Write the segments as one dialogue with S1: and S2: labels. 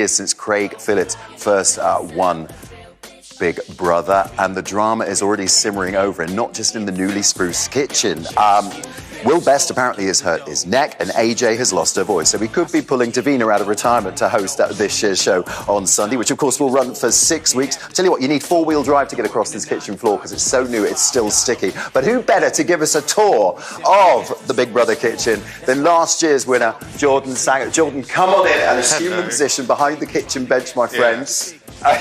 S1: years since Craig Phillips first won Big Brother, and the drama is already simmering over, and not just in the newly spruced kitchen. Will Best apparently has hurt his neck, and AJ has lost her voice. So we could be pulling Davina out of retirement to host this year's show on Sunday, which of course will run for 6 weeks. I tell you what, you need four-wheel drive to get across this kitchen floor because it's so new, it's still sticky. But who better to give us a tour of the Big Brother kitchen than last year's winner, Jordan Sanger. Jordan, come on in and assume the position behind the kitchen bench, my friends.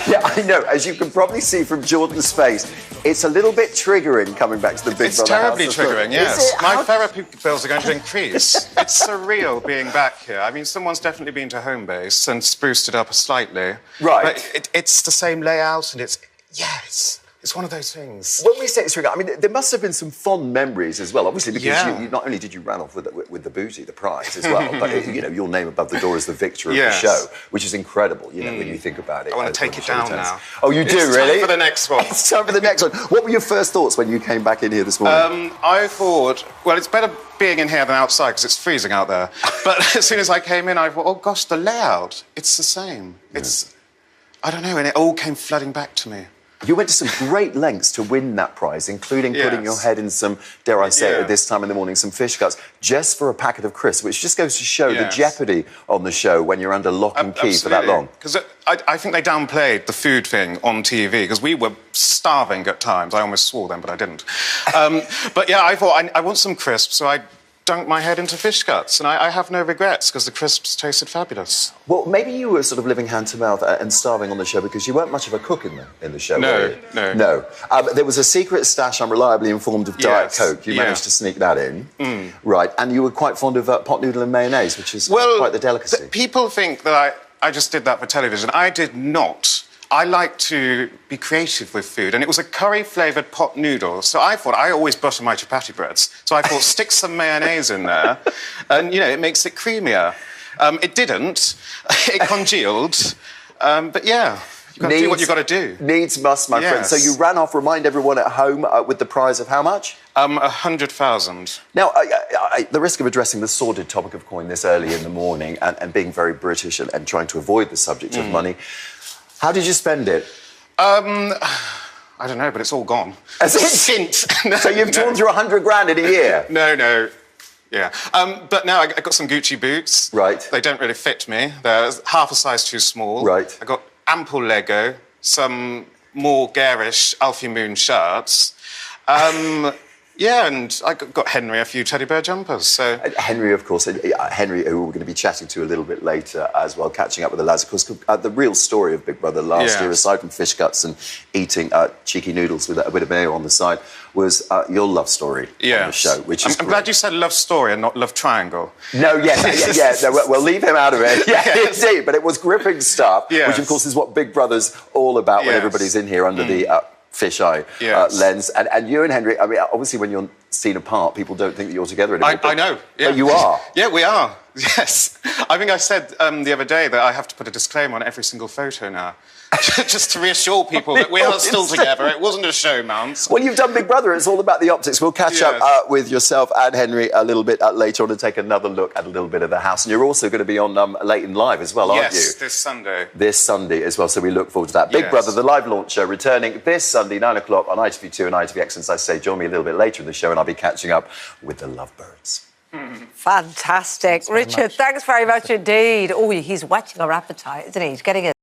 S1: Yeah, I know. As you can probably see from Jordan's face, it's a little bit triggering coming back to the Big Brother house.
S2: It's terribly triggering, yes. My therapy bills are going to increase. It's surreal being back here. I mean, someone's definitely been to Homebase and spruced it up slightly.
S1: Right.
S2: But it's the same layout, and it's one of those things.
S1: When we say it's triggering, I mean, there must have been some fond memories as well, obviously, because you not only did you run off with the booty, the prize as well, but, you know, your name above the door as the victor of the show, which is incredible, you know, when you think about it.
S2: I want to take it down now.
S1: Oh, you do,
S2: it's
S1: really?
S2: Time for the next one.
S1: It's time for the next one. What were your first thoughts when you came back in here this morning?
S2: I thought, well, it's better being in here than outside because it's freezing out there. But as soon as I came in, I thought, oh, gosh, the layout, it's the same. It's, I don't know, and it all came flooding back to me.
S1: You went to some great lengths to win that prize, including putting your head in some, dare I say it, at this time in the morning, some fish guts, just for a packet of crisps, which just goes to show the jeopardy on the show when you're under lock and key for that long.
S2: Because I think they downplayed the food thing on TV, because we were starving at times. I almost swore then, but I didn't. But yeah, I thought, I want some crisps, so I dunked my head into fish guts, and I have no regrets because the crisps tasted fabulous.
S1: Well, maybe you were sort of living hand to mouth and starving on the show because you weren't much of a cook in the show, were you? No. There was a secret stash, I'm reliably informed, of Diet Coke. You managed to sneak that in. Right, and you were quite fond of pot noodle and mayonnaise, which is quite the delicacy.
S2: People think that I just did that for television. I did not. I like to be creative with food, and it was a curry-flavoured pot noodle, so I thought, I always butter my chapati breads, so I thought, stick some mayonnaise in there, and, you know, it makes it creamier. It didn't. It congealed. But, yeah, you've got to do what you've got to do.
S1: Needs must, my friend. So you ran off, remind everyone at home, with the prize of how much?
S2: 100,000.
S1: Now, the risk of addressing the sordid topic of coin this early in the morning and being very British and trying to avoid the subject of money, how did you spend it?
S2: I don't know, but it's all gone.
S1: As in?
S2: Skint.
S1: So you've torn through 100 grand in a year?
S2: No. Yeah. But now I got some Gucci boots.
S1: Right.
S2: They don't really fit me. They're half a size too small.
S1: Right.
S2: I got ample Lego, some more garish Alfie Moon shirts. Yeah, and I got Henry a few teddy bear jumpers, so...
S1: Henry, of course, Henry, who we're going to be chatting to a little bit later as well, catching up with the lads. Of course, the real story of Big Brother last year, aside from fish guts and eating cheeky noodles with a bit of mayo on the side, was your love story on the show, which is
S2: I'm glad you said love story and not love triangle.
S1: No, no, we'll leave him out of it. Yeah, indeed, but it was gripping stuff, which, of course, is what Big Brother's all about when everybody's in here under the... fisheye lens. And you and Henry, I mean, obviously when you're seen apart, people don't think that you're together anymore.
S2: I know. Yeah.
S1: But you are.
S2: Yeah, we are. Yes. I think I said the other day that I have to put a disclaimer on every single photo now. Just to reassure people that we are still together. It wasn't a show, Mounts.
S1: Well, you've done Big Brother. It's all about the optics. We'll catch up with yourself and Henry a little bit later on to take another look at a little bit of the house. And you're also going to be on Late and Live as well, aren't you?
S2: Yes, this Sunday.
S1: This Sunday as well, so we look forward to that. Big Brother, the live launch show, returning this Sunday, 9 o'clock on ITV2 and ITVX. As I say, join me a little bit later in the show and I'll be catching up with the Lovebirds.
S3: Fantastic. Richard, thanks very much indeed. Oh, he's whetting our appetite, isn't he? He's getting it.